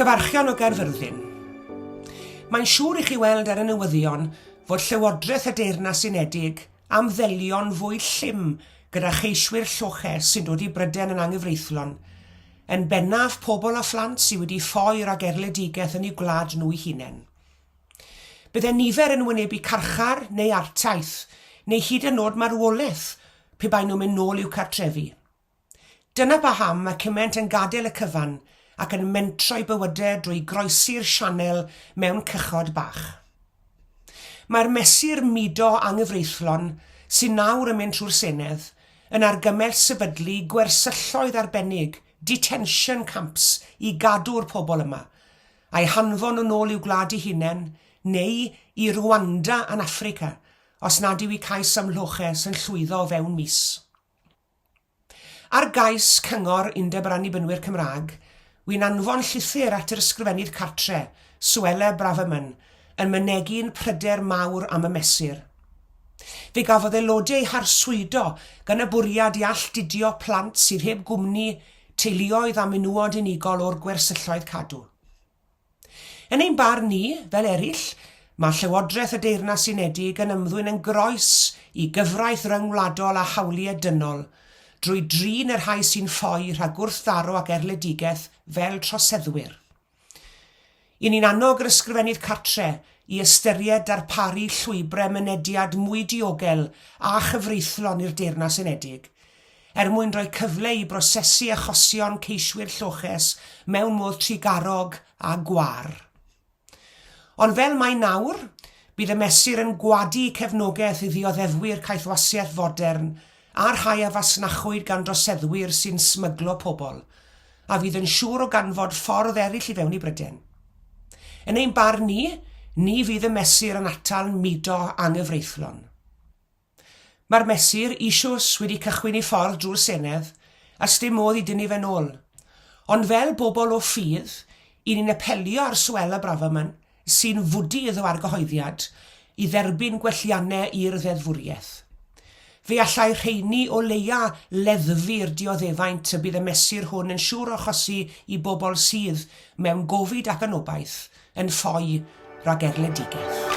Cyfarchion o Gaerfyrddin. Mae'n siŵr i chi weld ar y newyddion fod Llywodraeth y Deyrnas Unedig am ddelion fwy llym gyda cheiswyr lloches sy'n dod i Bryden yn anghyfreithlon, yn bennaf pobl a phlant sydd wedi ffoer ag erledigaeth yn eu gwlad nhw eu hunain. Bydde nifer yn wynebu carchar neu artaith, neu hyd yn oed marwolaeth pe bai nhw'n mynd nôl i'w cartrefi. Dyna paham mae cymaint yn gadael y cyfan ac yn mentro'i bywydau drwy groesi'r sianel mewn cychod bach. Mae'r Mesur Mudo Anghyfreithlon sy'n nawr yn mynd trwy'r Senedd yn argymell sefydlu gwersylloedd arbennig, detention camps i gadw'r pobl yma, a'i hanfon yn ôl i'w gwlad eu hunain neu i Rwanda yn Affrica os nad yw i cais amloches yn llwyddo fewn mis. Ar gais Cyngor Undeb yr Annibynwyr Cymraeg, wy'n anfon llythyr at yr Ysgrifennydd Cartref, Suella Braverman, yn mynegu'n pryder mawr am y mesur. Fe gafodd aelodau harswydo gan y bwriad i alltudio plant sydd heb gwmni, teuluoedd a menywod unigol o'r gwersylloedd cadw. Yn ein barn ni, fel eraill, mae Llywodraeth y Deyrnas Unedig yn ymddwyn yn groes i gyfraith ryngwladol a hawliau dynol, drwy drin yr rhai sy'n ffoi rhag gwrthdaro ac erledigaeth fel troseddwyr. I ni'n annog yr Ysgrifennydd Cartref i ystyried darparu llwybrau mynediad mwy diogel a chyfreithlon i'r Deyrnas Unedig, mwyn rhoi cyfle i brosesu achosion ceiswyr lloches mewn modd trigarog a gwar. Ond fel mae nawr, bydd y mesur yn gwadu cefnogaeth i ddioddefwyr caethwasiaeth fodern a'r rhai a fasnachwyd gan droseddwyr sy'n smyglo pobl, a fydd yn siŵr o ganfod ffordd eraill i fewn i Bryden. Yn ein barn ni fydd y mesur yn atal mudo anghyfreithlon. Mae'r mesur isiws wedi cychwyn ei ffordd drwy'r Senedd, a sdim modd i dynnu fe'n ôl. Ond fel bobl o ffydd, i ni'n apelio ar Suella Braverman, sy'n fwdydd o argyhoeddiad, i dderbyn gwelliannau i'r ddeddfwriaeth. Fe allai rheini o leia leddfu'r dioddefaint y bydd y mesur hwn yn siŵr o achosi i bobl sydd mewn gofid ac anobaith yn ffoi rhag erledigaeth.